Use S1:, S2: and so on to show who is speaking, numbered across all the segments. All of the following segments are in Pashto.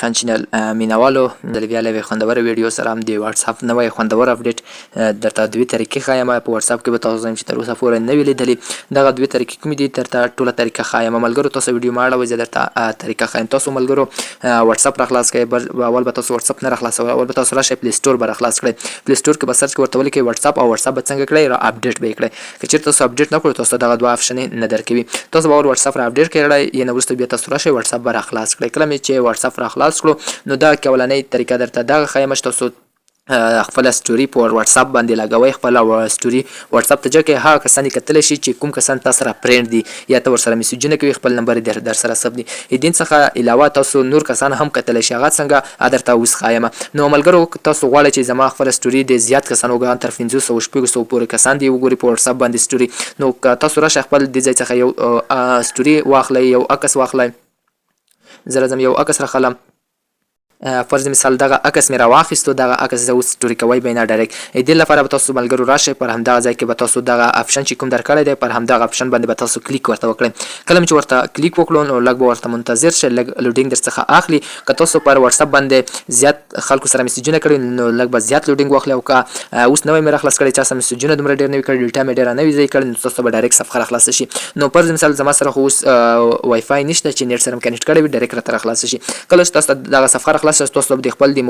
S1: خان چینل مینوالو د بیا له خوندور ویډیو سره هم د واټساپ نوې خوندور اپډیټ درته دوی طریقې ښایم په واټساپ کې به تاسو چې تر اوسه پورې نه وي لیدلې دغه دوی طریقې کومې دي درته ټوله طریقه ښایم ملګرو تاسو ویډیو ما اړوئ زه درته طریقه ښایم تاسو ملګرو واټساپ راخلاص کړئ اول به تاسو واټساپ نه راخلاصوئ اول به تاسو راشئ پلی سټور به راخلاص کړئ پلی سټور کې به سرچ کې ورته ولیکئ واټساپ او واټساپ به څنګه کړئ را اپډیټ به یې کړئ که چېرته تاسو اپډیټ نه کړئ تاسو دغه دوه آپشنې نه درکوي تاسو به اول واټساپ را اپډیټ کړئ یعنې وروسته بیا تاسو راشئ واټساپ به راخلاص کړئ کله مې چې واټساپ راخلاص کړو نو دا اولنۍ طریقه درته دغه ښایم چې تاسو خپله سټوري په واټساپ باندې لګوئ خپله سټوري واټساپ ته جګ هغه کسان یې کتلی شي چې کوم کسان تا سره فرینډ دي یا ته ورسره میسیجونه کوي خپل نمبر یې در سره ثبت دي دین څخه علاوه تاسو نور کسان هم کتلی شي هغه څنګه درته اوس ښایم نو ملګرو تاسو غواړئ چې زما خپله سټوري د زیات کسان وګورئ تر 500 شپږ سوه پورې کسان دي وګوري په واټساپ باندې سټوري نو که تاسو راشئ خپل دې ځای څخه یو سټوري واخلئ یو عکس واخلئ زه راځم یو عکس راخلم فرض مثال دغه عکس مې راواخیستو دغه عکس زه اوس سټوري کوی به نه ډایرکټ دې لپاره به تاسو ملګرو راشئ پر همدغه ځای کې به تاسو دغه اپشن چې کوم درکړی دی پر همدغه اپشن باندې به تاسو کلیک ورته وکړئ کله چې ورته کلیک وکړو نو لږ به ورته منتظر شئ لږ لوډینګ درڅخه اخلي که تاسو پر واټساپ باندې زیات خلکو سره میسیجونه کړي نو لږ به زیات لوډینګ واخلي او که اوس نوی مې راخلاص کړی چا سره میسیجونه دومره ډېر نه وي کړي ډیټا مې ډېره نه وي ځای کړې نو تاسو به ډایرکټ صفحه راخلاصه شي نو فرض مثال زما سره خو اوس وای فای نشته چې نیټ سره مې کنیکټ کړی وي ډایرکټ راته راخلاصه شي کله چې تاسو دغه صفحه راخلاصه شي تاسو به د خپل د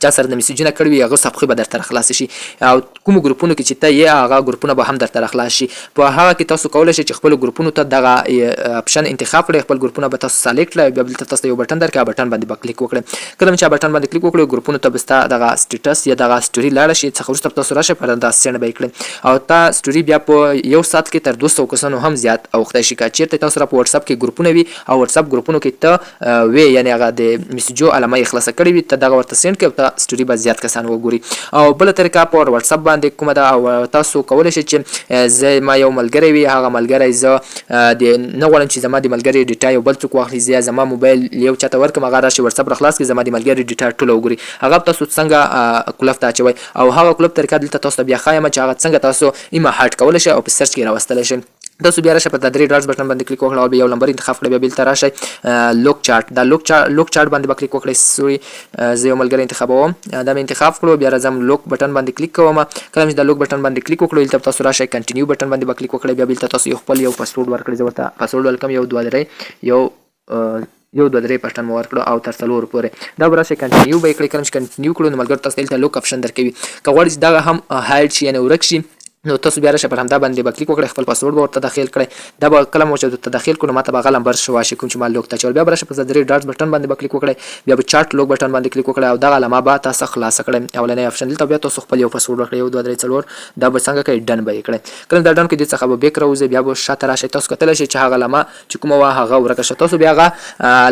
S1: چا سره د میسیجونه کړي وي هغه صفحې به درته راخلاصې شي او کومو ګروپونو کې چې ته یې هغه ګروپونه به هم درته راخلاص شي په هغه کې تاسو کولی شئ چې خپلو ګروپونو ته دغه اپشن انتخاب کړئ خپل ګروپونه به تاسو سلیکټ کړئ بیا دلته تاسو یو بټن درکړي هغه بټن باندې به کلیک وکړئ کله چې بټن باندې کلیک وکړئ ګروپونو ته به ستا دغه سټیټس یا دغه سټوري لاړه شي څخه وروسته تاسو راشئ پر دا سینډ به یې کړئ او تا سټوري بیا په یو ساعت کې تر 200 کسانو هم زیات اوښتی شي که چېرته تاسو سره په واټساپ کې ګروپونه وي او واټساپ ګروپونو کې ته وې یعنې هغه د میسیجو علامه یې خلاصه کړې وي ته دغه ورته سینډ کړئ او ته سټوري به زیات کسان وګوري او بله طریقه په واټساپ باندې کومه ده او تاسو کولی شئ چې زه ما یو ملګری وي هغه ملګری زه نه غواړم چې زما د ملګري ډیټا یو بل څوک واخلي زه زما موبایل یو چاته ورکړم هغه راشي واټساپ راخلاص کړي زما د ملګري ډیټا ټوله وګوري هغه تاسو څنګه کلف ته اچوئ او هغه کلف طریقه دلته تاسو ته بیا ښایم چې هغه څنګه تاسو ایما هارډ کولی شئ او په سرچ کې راوستلی شئ تاسو بیا راشئ په دا درې ډاټس بټن باندې کلیک وکړئ او بیا یو نمبر انتخاب کړئ بیا بلته راشئ لوک چارټ دا لوک چارټ باندې به کلیک وکړئ سوري زه یو ملګری انتخابوم دا مې انتخاب کړو بیا راځم لوک بټن باندې کلیک کوم کله چې دا لوک بټن باندې کلیک وکړو دلته تاسو راشئ کنټینیو بټن باندې به کلیک وکړئ بیا بلته تاسو یو خپل یو پاسورډ ورکړئ زه ورته پاسورډ ولکم یو 2 3 یو 2 3 پټن مو ورکړو او تر 4 پورې دا به راشئ کنټینیو به یې کړئ کله چې کنټینیو کړو نو ملګرو تاسو دلته لوک اپشن درکوي که غواړئ چې دغه هم هایډ شي یعنې ورک شي نو تاسو بیا راشئ پر همدا باندې به کلیک وکړئ خپل پاسورډ به ورته داخل کړئ دا به کله مو چې ورته داخل کړو نو ماته به هغه نمبر شواشي کوم چې ما لوک ته اچول بیا به راشئ په درې ډاټس بټن باندې به کلیک وکړئ بیا به چارټ لوک بټن باندې کلیک وکړئ او دغه علامه به تاسو خلاصه کړئ اولنی اپشن دلته بیا تاسو خپل یو پاسورډ ورکړئ یو 2 3 4 دا به څنګه کوئ ډن به یې کړئ کله دا ډن کړئ دې څخه به بیک راوځئ بیا به شاته راشئ تاسو کتلی شئ چې هغه علامه چې کومه وه هغه ورکه شوه تاسو بیا هغه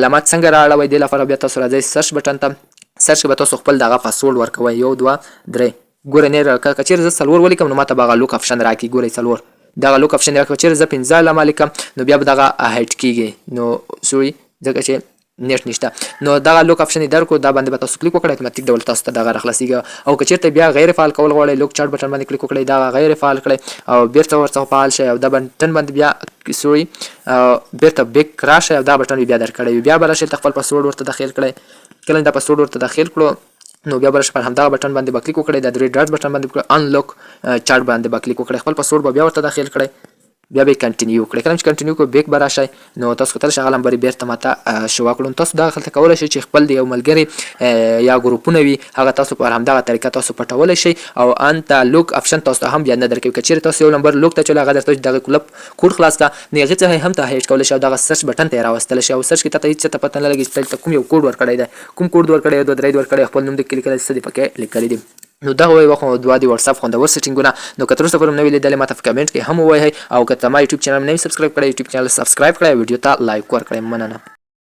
S1: علامات څنګه رااړوئ دې لپاره بیا تاسو راځئ سرچ بټن ته سرچ کې به تاسو خپل دغه پاسورډ ورکوئ یو 2 3 ګوره نه که چېرې زه 4 ولیکم نو ماته به هغه لوک اپشن راکړي ګورئ 4 دغه لوک اپشن راکړي چېرې زه 15 علامه لیکم نو بیا به دغه هایډ کېږي نو سوري ځکه چې نیټ نشته نو دغه لوک اپشن یې درکړو دا باندې به تاسو کلیک وکړئ اتوماتیک ډول تاسو ته دغه راخلاصېږي او که چېرته بیا غیر فعال کول غواړئ لوک چارټ بټن باندې کلیک وکړئ دغه غیر فعال کړئ او بیرته ورڅخه فعال شئ او دا بټن باندې بیا سوري بیرته بیک راشئ او دا بټن بیا درکړی وي بیا به راشئ خپل پاسورډ ورته داخل کړئ کله دا پاسورډ ورته داخل کړو نو بیا به راشئ پر همدغه بټن باندې به کلیک وکړئ دا درې ډاټس بټن باندې انلوک چارټ باندې به کلیک وکړئ خپل پاسورډ به بیا ورته داخل کړئ بیا به کنټینیو کړئ کله چې کنټینیو کړئ بیک به راشئ نو تاسو کتلی شئ هغه نمبر یې بیرته ماته شو کړو تاسو دغه هلته کولی شئ چې خپل د یو ملګري یا ګروپونه وي هغه تاسو پر همدغه طریقه تاسو پټولی شئ او انته لوک اپشن تاسو ته هم بیا نه درکوي که چېرې تاسو یو نمبر لوک ته اچولی هغه درته دغه کوډ خلاص کړه نو هغې څخه هم ته هیډ کولی شئ او دغه سرچ بټن ته یې راوستلی شئ او سرچ کې تا ته هېڅ څه ته پته نه لګي چې دلته کوم یو کوډ ورکړی دی کوم کوډ ورکړی دی 2 3 ورکړی خپل نوم دې لیکلی څه دې پکې لیکلی دي نو دا وایي وخت دوه دی واتساپ خوندور سیټینګونه نو که تر اوسه پورې نوی لیدلې ماته په کمنټ کې هم ووایئ او که ته ما یوټیوب چینل نه سبسکرایب کړی یوټیوب چینل سبسکرایب کړئ ویډیو ته لایک ورکړئ مننه